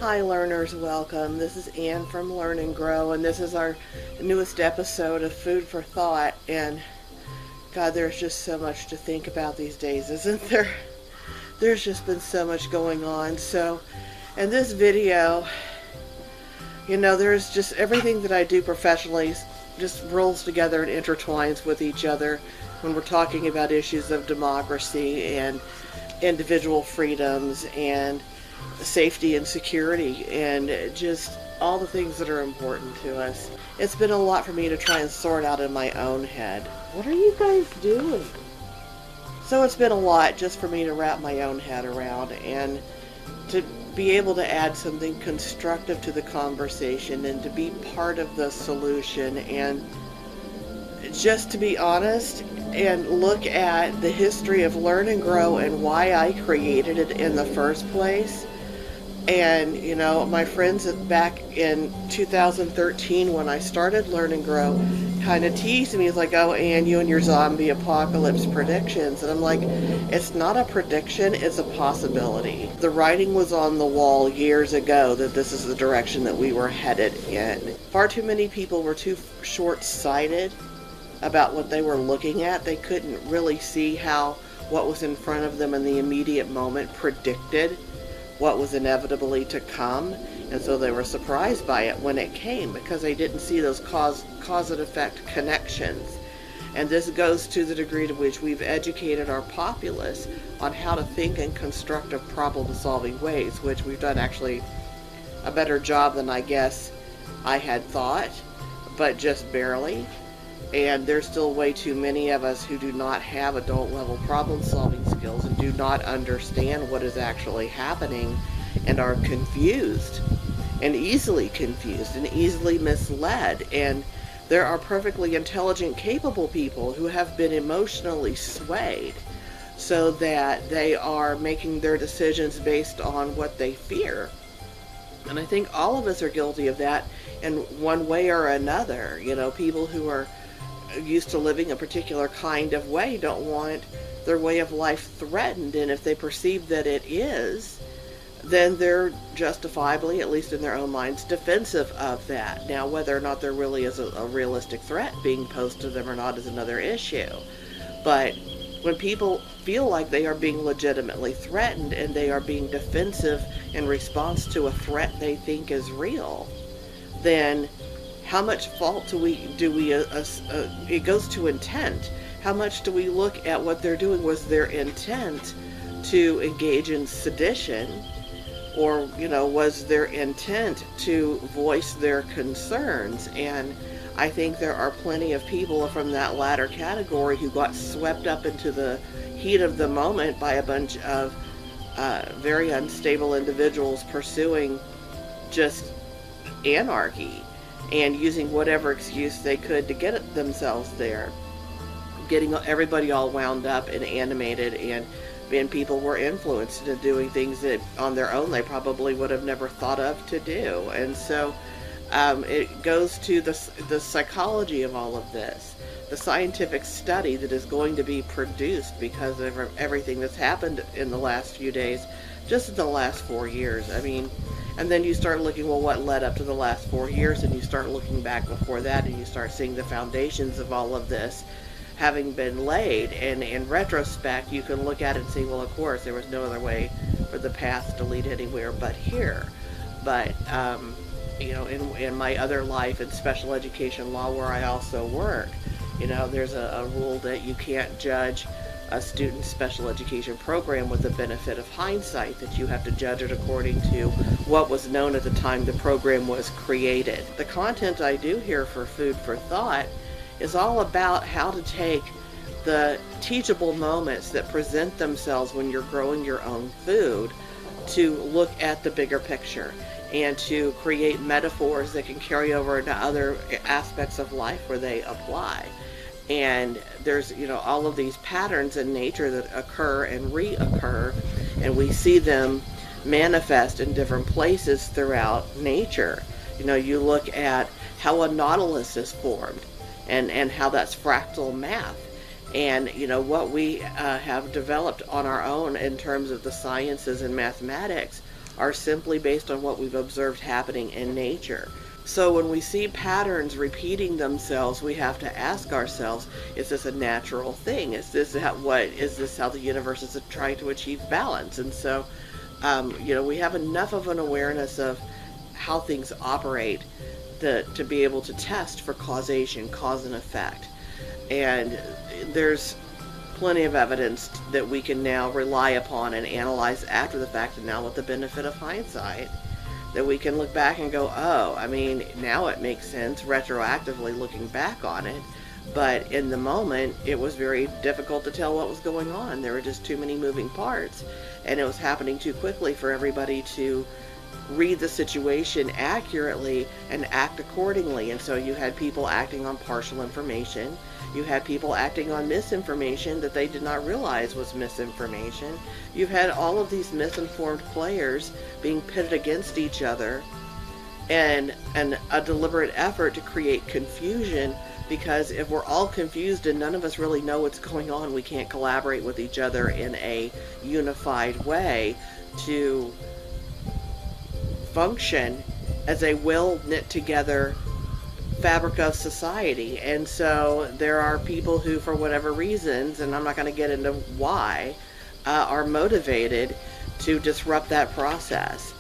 Hi learners, welcome. This is Ann from Learn and Grow, and this is our newest episode of Food for Thought. And God, there's just so much to think about these days, isn't there? There's just been so much going on. So in this video, there's just everything that I do professionally just rolls together and intertwines with each other when we're talking about issues of democracy and individual freedoms and safety and security and just all the things that are important to us. It's been a lot for me to try and sort out in my own head. What are you guys doing? So it's been a lot just for me to wrap my own head around and to be able to add something constructive to the conversation and to be part of the solution, and just to be honest and look at the history of Learn and Grow and why I created it in the first place. And, my friends back in 2013 when I started Learn and Grow kind of teased me. It's like, oh, Ann, you and your zombie apocalypse predictions. And I'm like, it's not a prediction, it's a possibility. The writing was on the wall years ago that this is the direction that we were headed in. Far too many people were too short-sighted about what they were looking at. They couldn't really see how what was in front of them in the immediate moment predicted what was inevitably to come, and so they were surprised by it when it came because they didn't see those cause and effect connections. And this goes to the degree to which we've educated our populace on how to think in constructive problem-solving ways, which we've done actually a better job than I guess I had thought, but just barely. And there's still way too many of us who do not have adult-level problem-solving skills and do not understand what is actually happening and are confused and easily misled. And there are perfectly intelligent, capable people who have been emotionally swayed so that they are making their decisions based on what they fear. And I think all of us are guilty of that in one way or another. People who are used to living a particular kind of way don't want their way of life threatened, and if they perceive that it is, then they're justifiably, at least in their own minds, defensive of that. Now, whether or not there really is a realistic threat being posed to them or not is another issue. But when people feel like they are being legitimately threatened and they are being defensive in response to a threat they think is real, then how much fault do we it goes to intent. How much do we look at what they're doing? Was their intent to engage in sedition, or was their intent to voice their concerns? And I think there are plenty of people from that latter category who got swept up into the heat of the moment by a bunch of very unstable individuals pursuing just anarchy and using whatever excuse they could to get themselves there, getting everybody all wound up and animated, and people were influenced into doing things that on their own they probably would have never thought of to do. And so it goes to the psychology of all of this, the scientific study that is going to be produced because of everything that's happened in the last few days, just in the last 4 years. And then you start looking, well, what led up to the last 4 years, and you start looking back before that, and you start seeing the foundations of all of this having been laid. And in retrospect, you can look at it and say, well, of course, there was no other way for the path to lead anywhere but here. But, in my other life in special education law, where I also work, there's a rule that you can't judge a student's special education program with the benefit of hindsight, that you have to judge it according to what was known at the time the program was created. The content I do here for Food for Thought is all about how to take the teachable moments that present themselves when you're growing your own food to look at the bigger picture and to create metaphors that can carry over into other aspects of life where they apply. And there's, all of these patterns in nature that occur and reoccur, and we see them manifest in different places throughout nature. You look at how a nautilus is formed and how that's fractal math. And, what we have developed on our own in terms of the sciences and mathematics are simply based on what we've observed happening in nature. So when we see patterns repeating themselves, we have to ask ourselves, is this a natural thing? Is this how the universe is trying to achieve balance? And so, we have enough of an awareness of how things operate to be able to test for causation, cause and effect. And there's plenty of evidence that we can now rely upon and analyze after the fact, and now with the benefit of hindsight, that we can look back and go, now it makes sense retroactively looking back on it. But in the moment, it was very difficult to tell what was going on. There were just too many moving parts, and it was happening too quickly for everybody to read the situation accurately and act accordingly. And so you had people acting on partial information. You had people acting on misinformation that they did not realize was misinformation. You've had all of these misinformed players being pitted against each other, and a deliberate effort to create confusion, because if we're all confused and none of us really know what's going on, we can't collaborate with each other in a unified way to function as a well knit together fabric of society. And so there are people who, for whatever reasons, and I'm not going to get into why, are motivated to disrupt that process.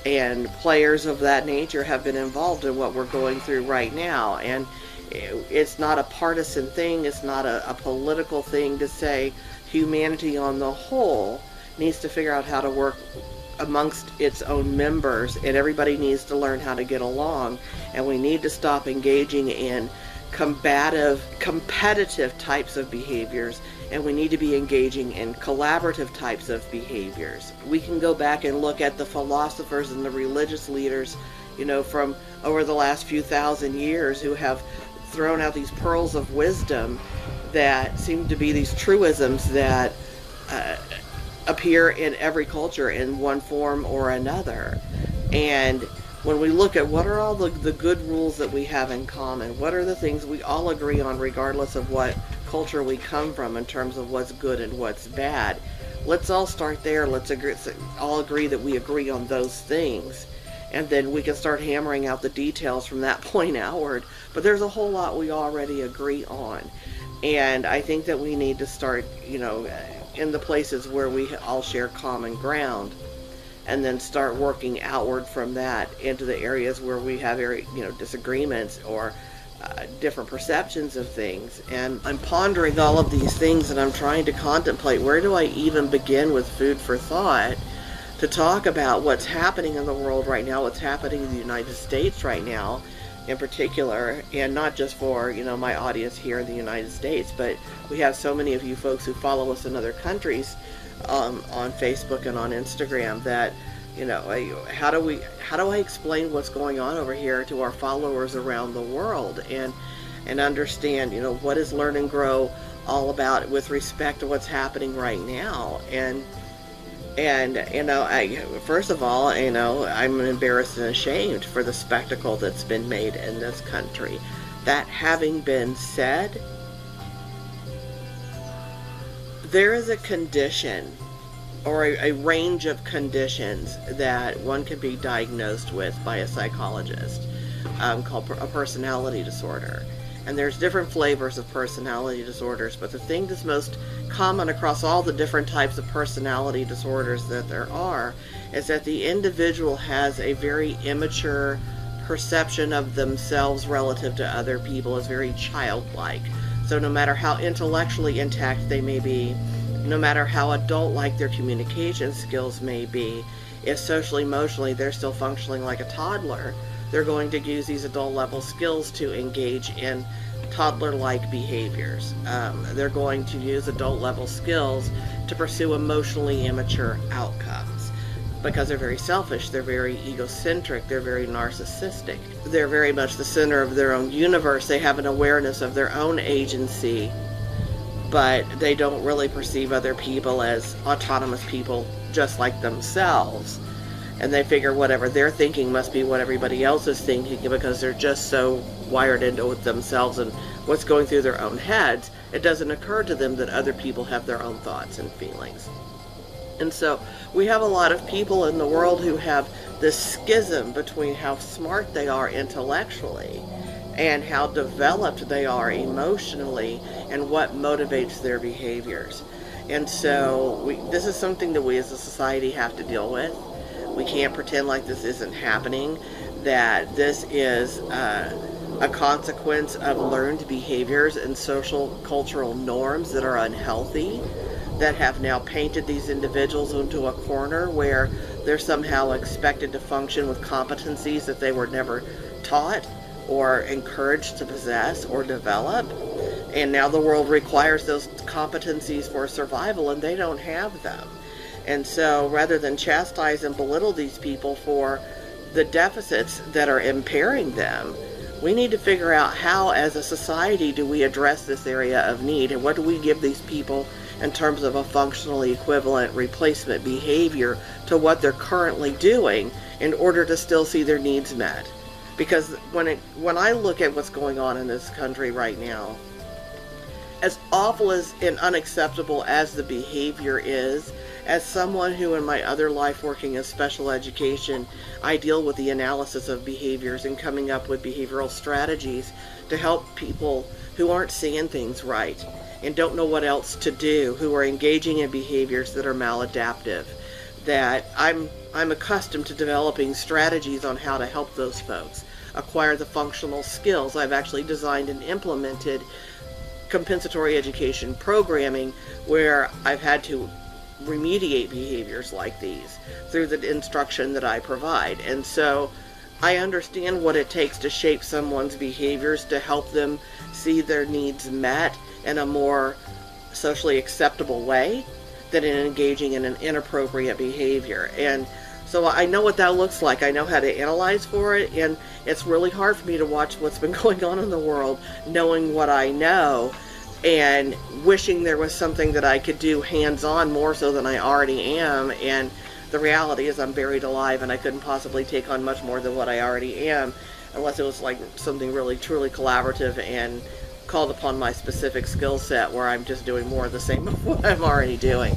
And players of that nature have been involved in what we're going through right now. And it's not a partisan thing, it's not a political thing to say humanity on the whole needs to figure out how to work amongst its own members, and everybody needs to learn how to get along, and we need to stop engaging in competitive types of behaviors, and we need to be engaging in collaborative types of behaviors. We can go back and look at the philosophers and the religious leaders, from over the last few thousand years, who have thrown out these pearls of wisdom that seem to be these truisms that appear in every culture in one form or another. And when we look at what are all the good rules that we have in common, what are the things we all agree on regardless of what culture we come from in terms of what's good and what's bad, let's all start there. Let's all agree that we agree on those things, and then we can start hammering out the details from that point outward. But there's a whole lot we already agree on, and I think that we need to start in the places where we all share common ground, and then start working outward from that into the areas where we have disagreements or different perceptions of things. And I'm pondering all of these things, and I'm trying to contemplate, where do I even begin with food for thought to talk about what's happening in the world right now, what's happening in the United States right now in particular, and not just for my audience here in the United States, but we have so many of you folks who follow us in other countries on Facebook and on Instagram that how do I explain what's going on over here to our followers around the world, and understand what is Learn and Grow all about with respect to what's happening right now. And first of all, I'm embarrassed and ashamed for the spectacle that's been made in this country. That having been said, there is a condition, or a range of conditions, that one can be diagnosed with by a psychologist, called a personality disorder. And there's different flavors of personality disorders, but the thing that's most common across all the different types of personality disorders that there are is that the individual has a very immature perception of themselves relative to other people, is very childlike. So no matter how intellectually intact they may be, no matter how adult-like their communication skills may be, if socially, emotionally, they're still functioning like a toddler, they're going to use these adult-level skills to engage in toddler-like behaviors. They're going to use adult-level skills to pursue emotionally immature outcomes, because they're very selfish, they're very egocentric, they're very narcissistic. They're very much the center of their own universe. They have an awareness of their own agency, but they don't really perceive other people as autonomous people just like themselves. And they figure whatever they're thinking must be what everybody else is thinking, because they're just so wired into it themselves and what's going through their own heads. It doesn't occur to them that other people have their own thoughts and feelings. And so we have a lot of people in the world who have this schism between how smart they are intellectually and how developed they are emotionally and what motivates their behaviors. And so this is something that we as a society have to deal with. We can't pretend like this isn't happening, that this is a consequence of learned behaviors and social cultural norms that are unhealthy, that have now painted these individuals into a corner where they're somehow expected to function with competencies that they were never taught or encouraged to possess or develop. And now the world requires those competencies for survival, and they don't have them. And so rather than chastise and belittle these people for the deficits that are impairing them, we need to figure out how, as a society, do we address this area of need, and what do we give these people in terms of a functionally equivalent replacement behavior to what they're currently doing in order to still see their needs met. Because when I look at what's going on in this country right now, as awful as and unacceptable as the behavior is, as someone who in my other life working in special education, I deal with the analysis of behaviors and coming up with behavioral strategies to help people who aren't seeing things right and don't know what else to do, who are engaging in behaviors that are maladaptive, that I'm accustomed to developing strategies on how to help those folks acquire the functional skills. I've actually designed and implemented compensatory education programming where I've had to remediate behaviors like these through the instruction that I provide. And so I understand what it takes to shape someone's behaviors to help them see their needs met in a more socially acceptable way than in engaging in an inappropriate behavior. And so I know what that looks like. I know how to analyze for it, and it's really hard for me to watch what's been going on in the world, knowing what I know and wishing there was something that I could do hands-on more so than I already am. And the reality is I'm buried alive, and I couldn't possibly take on much more than what I already am unless it was like something really truly collaborative and called upon my specific skill set where I'm just doing more of the same of what I'm already doing.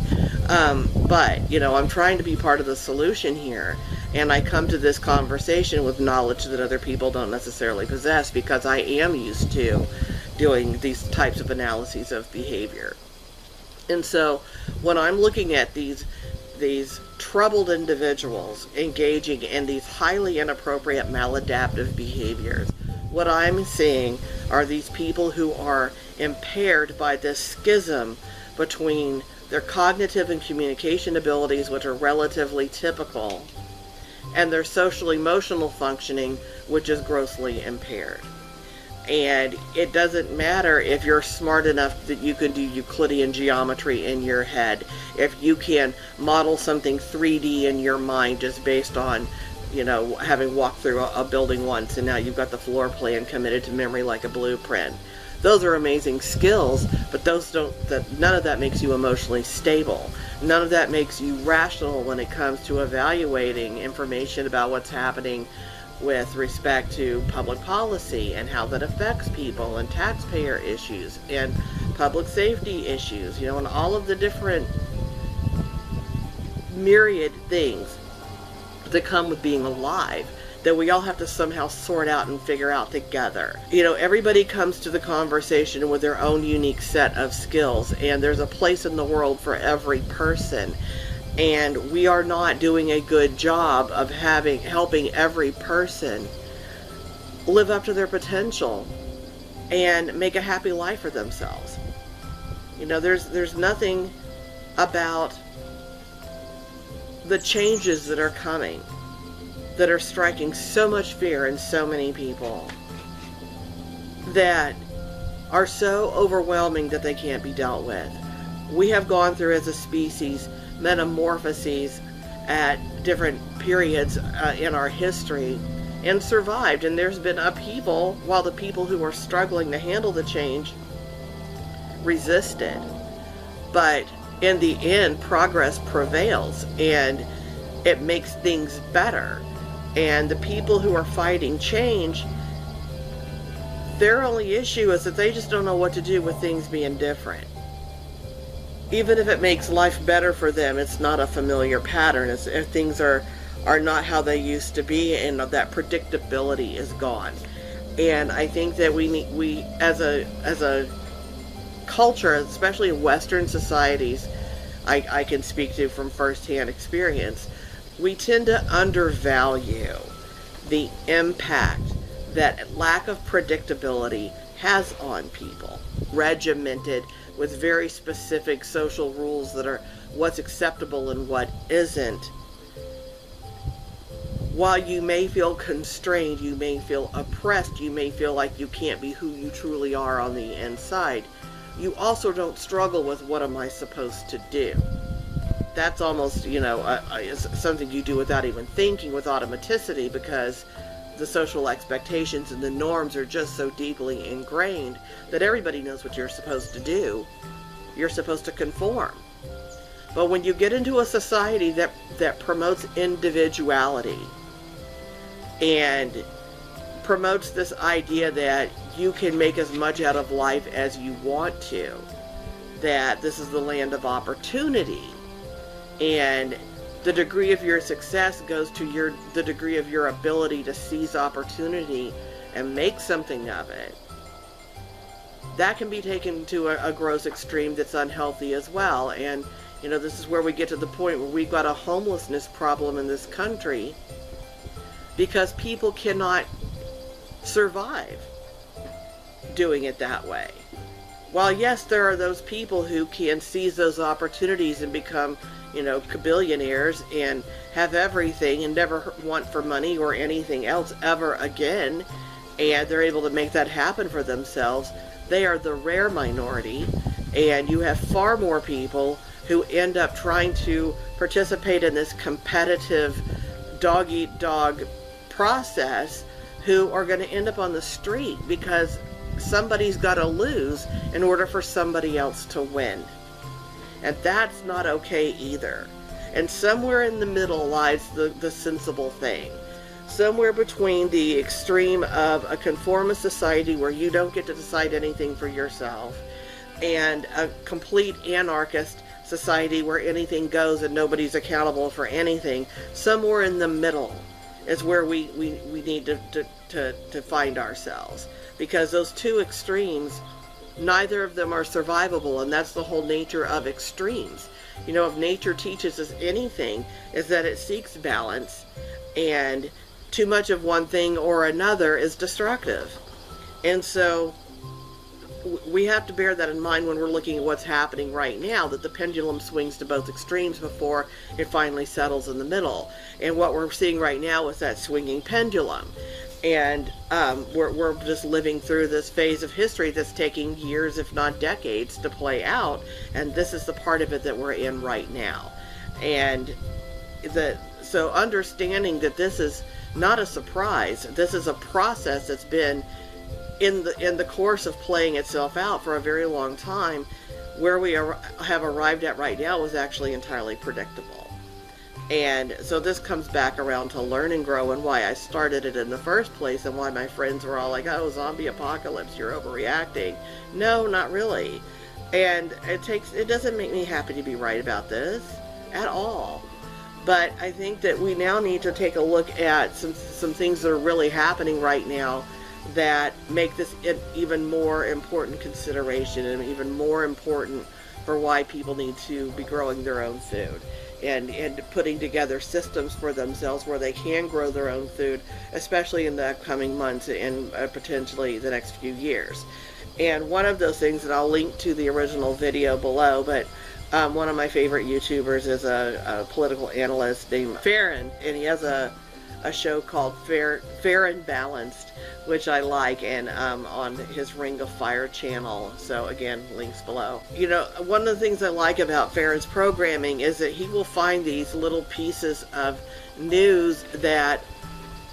But, you know, I'm trying to be part of the solution here, and I come to this conversation with knowledge that other people don't necessarily possess because I am used to doing these types of analyses of behavior. And so when I'm looking at these troubled individuals engaging in these highly inappropriate maladaptive behaviors, what I'm seeing are these people who are impaired by this schism between their cognitive and communication abilities, which are relatively typical, and their social emotional functioning, which is grossly impaired. And it doesn't matter if you're smart enough that you can do Euclidean geometry in your head, if you can model something 3D in your mind just based on, you know, having walked through a building once and now you've got the floor plan committed to memory like a blueprint. Those are amazing skills, but none of that makes you emotionally stable. None of that makes you rational when it comes to evaluating information about what's happening with respect to public policy and how that affects people, and taxpayer issues and public safety issues, you know, and all of the different myriad things that come with being alive that we all have to somehow sort out and figure out together. You know, everybody comes to the conversation with their own unique set of skills, and there's a place in the world for every person. And we are not doing a good job of helping every person live up to their potential and make a happy life for themselves. You know, there's nothing about the changes that are coming that are striking so much fear in so many people that are so overwhelming that they can't be dealt with. We have gone through as a species metamorphoses at different periods in our history and survived, and there's been upheaval while the people who were struggling to handle the change resisted. But in the end, progress prevails and it makes things better. And the people who are fighting change, their only issue is that they just don't know what to do with things being different. even if it makes life better for them, it's not a familiar pattern. If things are not how they used to be, and that predictability is gone. And I think that we as a culture, especially in Western societies, I can speak to from firsthand experience, we tend to undervalue the impact that lack of predictability has on people, regimented with very specific social rules that are what's acceptable and what isn't. While you may feel constrained, you may feel oppressed, you may feel like you can't be who you truly are on the inside, you also don't struggle with, what am I supposed to do? That's almost, something you do without even thinking, with automaticity, because the social expectations and the norms are just so deeply ingrained that everybody knows what you're supposed to do. You're supposed to conform. But when you get into a society that promotes individuality and promotes this idea that you can make as much out of life as you want to, that this is the land of opportunity, and the degree of your success goes to the degree of your ability to seize opportunity and make something of it, that can be taken to a gross extreme that's unhealthy as well. And this is where we get to the point where we've got a homelessness problem in this country because people cannot survive doing it that way. While yes, there are those people who can seize those opportunities and become billionaires and have everything and never want for money or anything else ever again, and they're able to make that happen for themselves, they are the rare minority. And you have far more people who end up trying to participate in this competitive dog-eat-dog process, who are going to end up on the street because somebody's got to lose in order for somebody else to win. And that's not okay either. And somewhere in the middle lies the sensible thing. Somewhere between the extreme of a conformist society where you don't get to decide anything for yourself, and a complete anarchist society where anything goes and nobody's accountable for anything, somewhere in the middle is where we need to find ourselves. Because those two extremes, neither of them are survivable, and that's the whole nature of extremes. If nature teaches us anything, is that it seeks balance, and too much of one thing or another is destructive. And so we have to bear that in mind when we're looking at what's happening right now, that the pendulum swings to both extremes before it finally settles in the middle. And what we're seeing right now is that swinging pendulum. And we're just living through this phase of history that's taking years, if not decades, to play out. And this is the part of it that we're in right now. And so understanding that this is not a surprise, this is a process that's been in the course of playing itself out for a very long time. Where we have arrived at right now is actually entirely predictable. And so this comes back around to Learn and Grow, and why I started it in the first place, and why my friends were all like, oh, zombie apocalypse, you're overreacting. No, not really. And it doesn't make me happy to be right about this at all. But I think that we now need to take a look at some things that are really happening right now that make this an even more important consideration, and even more important for why people need to be growing their own food. And putting together systems for themselves where they can grow their own food, especially in the upcoming months and potentially the next few years. And one of those things, and I'll link to the original video below, but one of my favorite YouTubers is a political analyst named Farron, and he has a show called Fair and Balanced, which I like, and on his Ring of Fire channel. So again, links below. One of the things I like about Farron's programming is that he will find these little pieces of news that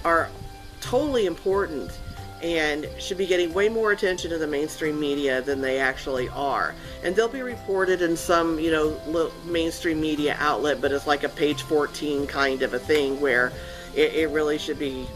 are totally important and should be getting way more attention in the mainstream media than they actually are. And they'll be reported in some, mainstream media outlet, but it's like a page 14 kind of a thing, where it really should be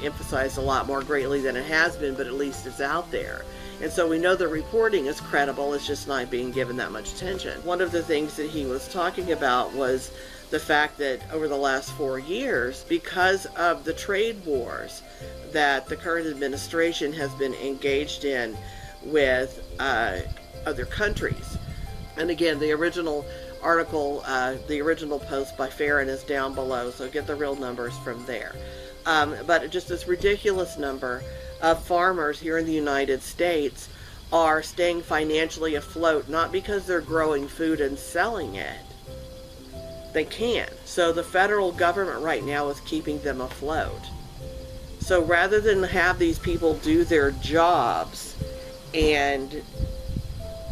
emphasized a lot more greatly than it has been, but at least it's out there. And so we know the reporting is credible, it's just not being given that much attention. One of the things that he was talking about was the fact that over the last 4 years, because of the trade wars that the current administration has been engaged in with other countries. And again, the original article, the original post by Farron is down below, so get the real numbers from there. But just this ridiculous number of farmers here in the United States are staying financially afloat, not because they're growing food and selling it. They can't. So the federal government right now is keeping them afloat. So rather than have these people do their jobs and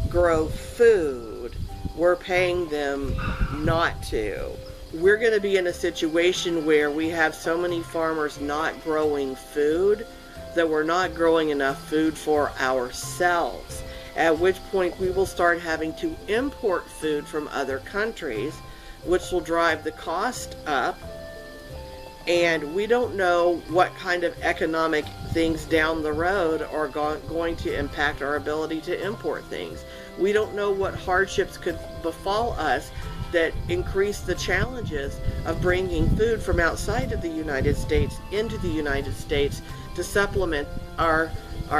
grow food, we're paying them not to. We're going to be in a situation where we have so many farmers not growing food that we're not growing enough food for ourselves, at which point we will start having to import food from other countries, which will drive the cost up. And we don't know what kind of economic things down the road are going to impact our ability to import things. We don't know what hardships could befall us that increase the challenges of bringing food from outside of the United States into the United States to supplement our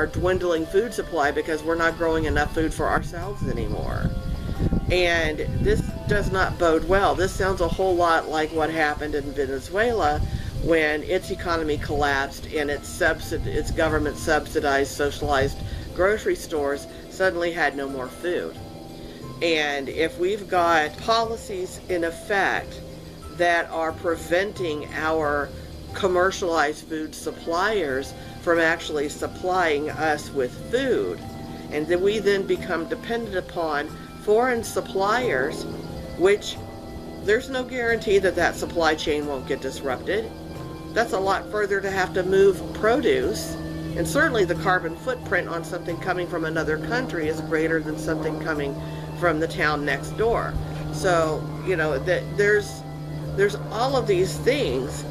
dwindling food supply, because we're not growing enough food for ourselves anymore. And this does not bode well. This sounds a whole lot like what happened in Venezuela when its economy collapsed and its government subsidized, socialized grocery stores suddenly had no more food. And if we've got policies in effect that are preventing our commercialized food suppliers from actually supplying us with food, and then we then become dependent upon foreign suppliers, which there's no guarantee that that supply chain won't get disrupted. That's a lot further to have to move produce, and certainly the carbon footprint on something coming from another country is greater than something coming from the town next door. So, you know, that there's all of these things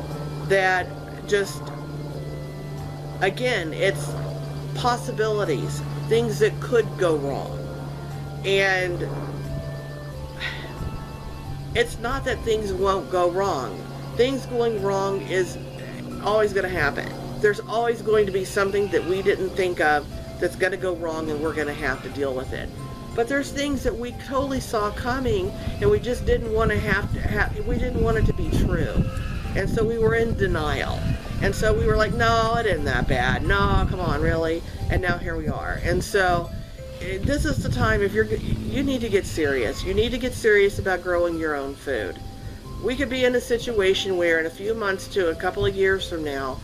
that just, again, it's possibilities, things that could go wrong. And it's not that things won't go wrong. Things going wrong is always going to happen. There's always going to be something that we didn't think of that's going to go wrong, and we're going to have to deal with it. But there's things that we totally saw coming, and we just didn't want to we didn't want it to be true. And so we were in denial. And so we were like, no, it isn't that bad. No, come on, really? And now here we are. And so this is the time, if you need to get serious. You need to get serious about growing your own food. We could be in a situation where in a few months to a couple of years from now,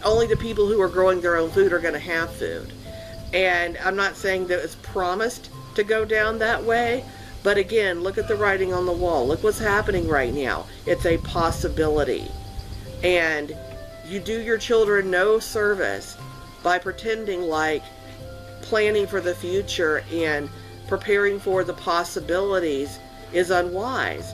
only the people who are growing their own food are going to have food. And I'm not saying that it's promised to go down that way, but again, look at the writing on the wall. Look what's happening right now. It's a possibility. And you do your children no service by pretending like planning for the future and preparing for the possibilities is unwise.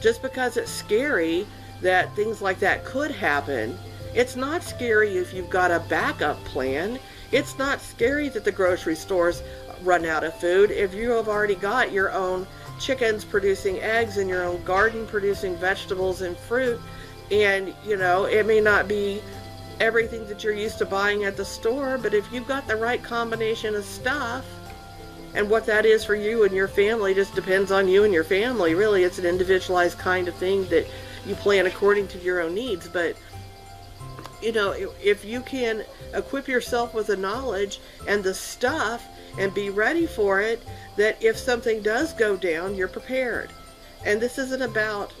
Just because it's scary that things like that could happen, it's not scary if you've got a backup plan. It's not scary that the grocery stores run out of food if you have already got your own chickens producing eggs and your own garden producing vegetables and fruit. And, you know, it may not be everything that you're used to buying at the store, but if you've got the right combination of stuff, and what that is for you and your family just depends on you and your family. Really, it's an individualized kind of thing that you plan according to your own needs. But, you know, if you can equip yourself with the knowledge and the stuff and be ready for it, that if something does go down, you're prepared. And this isn't about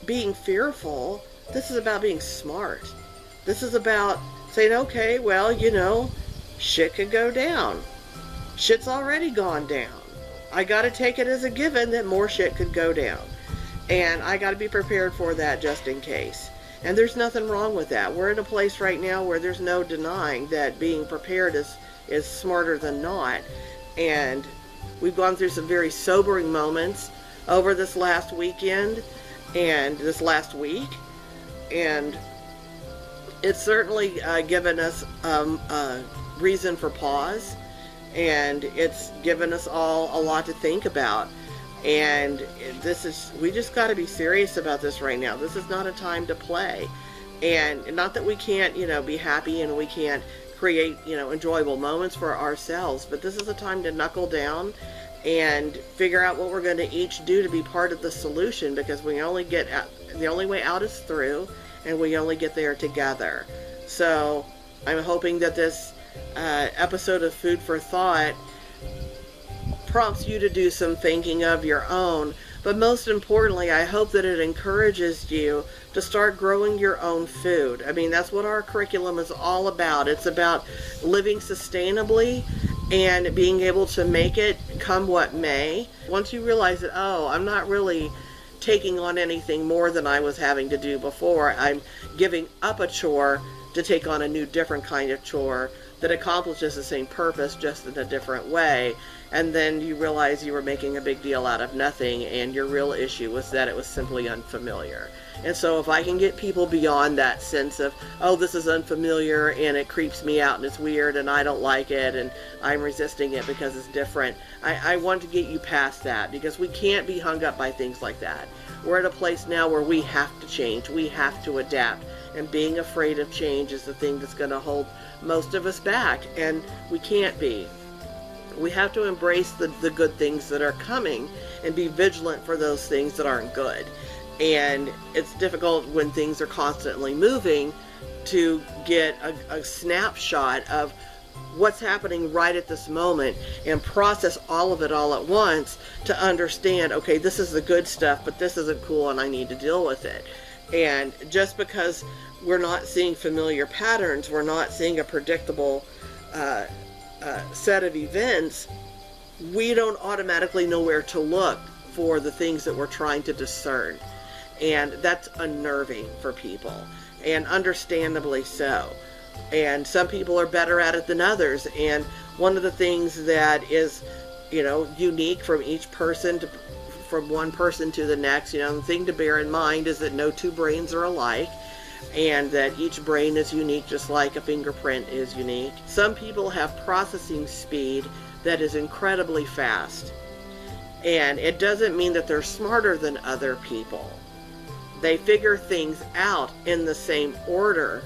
being fearful. This is about being smart. This is about saying, okay, well, you know, shit could go down. Shit's already gone down. I got to take it as a given that more shit could go down. And I got to be prepared for that just in case. And there's nothing wrong with that. We're in a place right now where there's no denying that being prepared is smarter than not. And we've gone through some very sobering moments over this last weekend and this last week. And it's certainly given us reason for pause. and it's given us all a lot to think about. And we just got to be serious about this right now. This is not a time to play. And not that we can't, be happy and we can't create, enjoyable moments for ourselves, but this is a time to knuckle down and figure out what we're going to each do to be part of the solution, because the only way out is through, and we only get there together. So I'm hoping that this episode of Food for Thought prompts you to do some thinking of your own, but most importantly, I hope that it encourages you to start growing your own food. I mean, that's what our curriculum is all about. It's about living sustainably and being able to make it come what may. Once you realize that, I'm not really taking on anything more than I was having to do before. I'm giving up a chore to take on a new, different kind of chore that accomplishes the same purpose, just in a different way. And then you realize you were making a big deal out of nothing, and your real issue was that it was simply unfamiliar. And so if I can get people beyond that sense of, this is unfamiliar and it creeps me out and it's weird and I don't like it and I'm resisting it because it's different, I want to get you past that, because we can't be hung up by things like that. We're at a place now where we have to change, we have to adapt, and being afraid of change is the thing that's going to hold most of us back, and we can't be. We have to embrace the good things that are coming and be vigilant for those things that aren't good. And it's difficult when things are constantly moving to get a snapshot of what's happening right at this moment and process all of it all at once to understand, okay, this is the good stuff, but this isn't cool and I need to deal with it. And just because we're not seeing familiar patterns, we're not seeing a predictable set of events, we don't automatically know where to look for the things that we're trying to discern. And that's unnerving for people, and understandably so. And some people are better at it than others. And one of the things that is, unique from each person from one person to the next, the thing to bear in mind is that no two brains are alike, and that each brain is unique, just like a fingerprint is unique. Some people have processing speed that is incredibly fast, and it doesn't mean that they're smarter than other people. They figure things out in the same order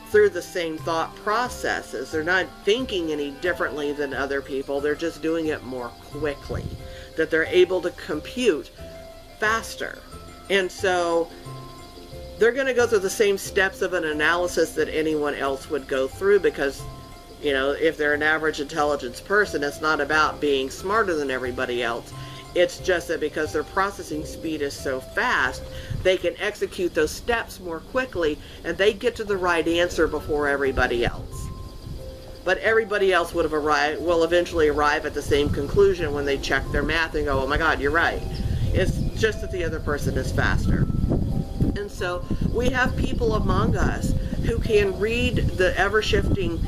through the same thought processes. They're not thinking any differently than other people. They're just doing it more quickly, that they're able to compute faster. And so they're going to go through the same steps of an analysis that anyone else would go through, because, if they're an average intelligence person, it's not about being smarter than everybody else. It's just that because their processing speed is so fast, they can execute those steps more quickly, and they get to the right answer before everybody else. But everybody else will eventually arrive at the same conclusion when they check their math and go, oh my God, you're right. It's just that the other person is faster. And so we have people among us who can read the ever-shifting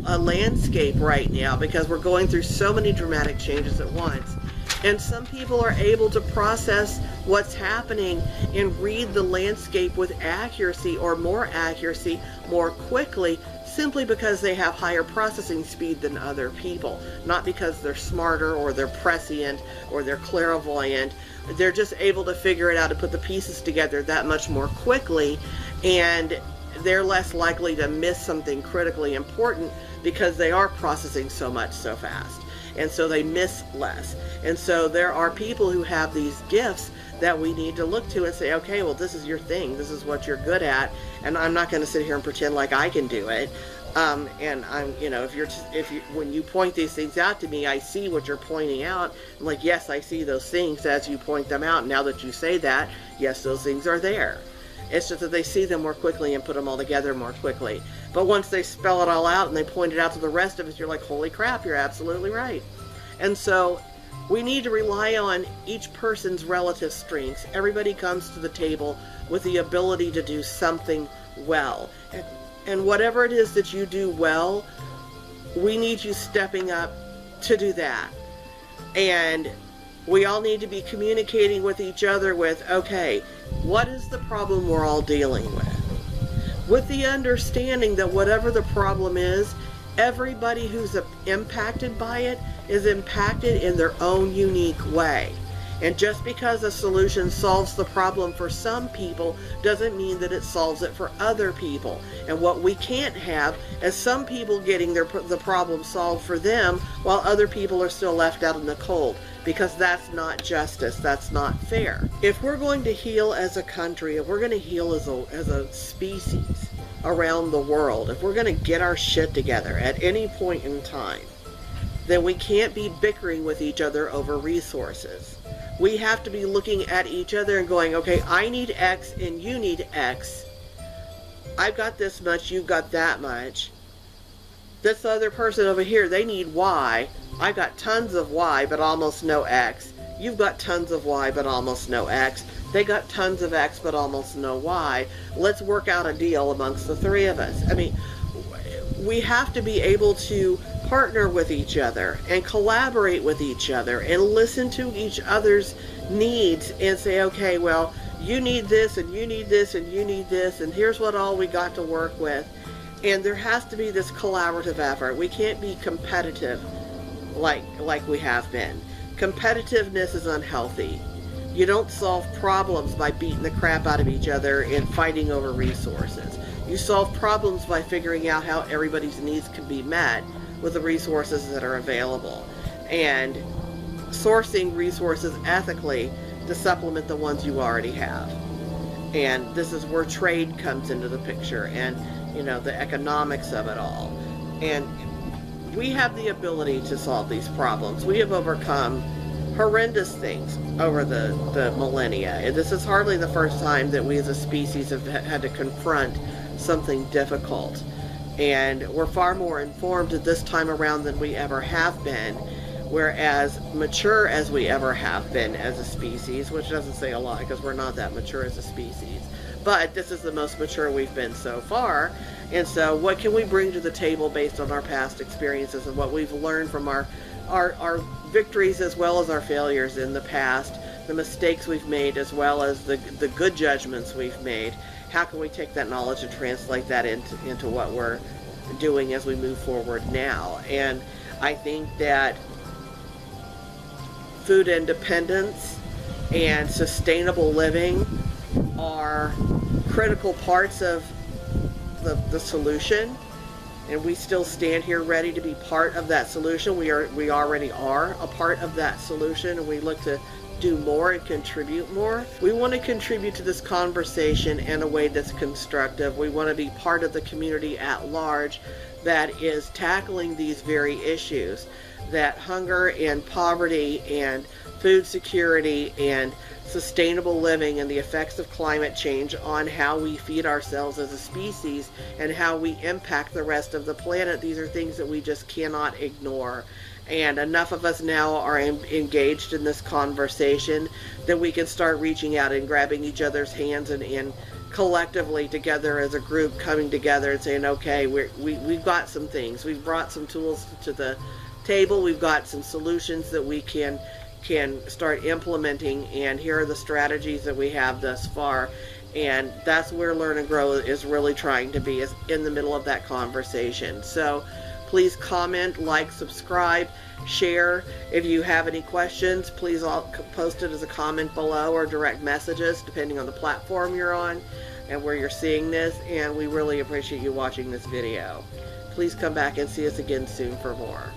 landscape right now, because we're going through so many dramatic changes at once. And some people are able to process what's happening and read the landscape with accuracy, or more accuracy, more quickly, simply because they have higher processing speed than other people. Not because they're smarter or they're prescient or they're clairvoyant. They're just able to figure it out and put the pieces together that much more quickly, and they're less likely to miss something critically important because they are processing so much so fast. And so they miss less. And so there are people who have these gifts that we need to look to and say, okay, well, this is your thing. This is what you're good at. And I'm not going to sit here and pretend like I can do it. And I'm, when you point these things out to me, I see what you're pointing out. I'm like, yes, I see those things as you point them out. Now that you say that, yes, those things are there. It's just that they see them more quickly and put them all together more quickly. But once they spell it all out and they point it out to the rest of us, you're like, holy crap, you're absolutely right. And so we need to rely on each person's relative strengths. Everybody comes to the table with the ability to do something well. And whatever it is that you do well, we need you stepping up to do that. And we all need to be communicating with each other with, okay, what is the problem we're all dealing with? With the understanding that whatever the problem is, Everybody who's impacted by it is impacted in their own unique way. And just because a solution solves the problem for some people doesn't mean that it solves it for other people. And what we can't have is some people getting the problem solved for them while other people are still left out in the cold, because that's not justice. That's not fair. If we're going to heal as a country, if we're going to heal as a species around the world, if we're going to get our shit together at any point in time, then we can't be bickering with each other over resources. We have to be looking at each other and going, okay, I need X and you need X. I've got this much, you've got that much. This other person over here, they need Y. I got tons of Y, but almost no X. You've got tons of Y, but almost no X. They got tons of X, but almost no Y. Let's work out a deal amongst the three of us. I mean, we have to be able to partner with each other and collaborate with each other and listen to each other's needs and say, okay, well, you need this and you need this and you need this, and here's what all we got to work with. And there has to be this collaborative effort. We can't be competitive like we have been. Competitiveness is unhealthy. You don't solve problems by beating the crap out of each other and fighting over resources. You solve problems by figuring out how everybody's needs can be met with the resources that are available, and sourcing resources ethically to supplement the ones you already have. And this is where trade comes into the picture, and the economics of it all. And we have the ability to solve these problems. We have overcome horrendous things over the millennia, and this is hardly the first time that we as a species have had to confront something difficult. And we're far more informed this time around than we ever have been. We're as mature as we ever have been as a species, which doesn't say a lot because we're not that mature as a species. But this is the most mature we've been so far. And so what can we bring to the table based on our past experiences and what we've learned from our victories as well as our failures in the past, the mistakes we've made as well as the good judgments we've made? How can we take that knowledge and translate that into what we're doing as we move forward now? And I think that food independence and sustainable living are critical parts of the solution, and we still stand here ready to be part of that solution. We already are a part of that solution, and we look to do more and contribute more. We want to contribute to this conversation in a way that's constructive. We want to be part of the community at large that is tackling these very issues, that hunger and poverty and food security and sustainable living and the effects of climate change on how we feed ourselves as a species and how we impact the rest of the planet. These are things that we just cannot ignore. And enough of us now are engaged in this conversation that we can start reaching out and grabbing each other's hands and collectively together as a group coming together and saying, okay, we've got some things. We've brought some tools to the table. We've got some solutions that we can start implementing, and here are the strategies that we have thus far. And that's where Learn and Grow is really trying to be, is in the middle of that conversation. So please comment, like, subscribe, share. If you have any questions, please post it as a comment below or direct messages, depending on the platform you're on and where you're seeing this. And we really appreciate you watching this video. Please come back and see us again soon for more.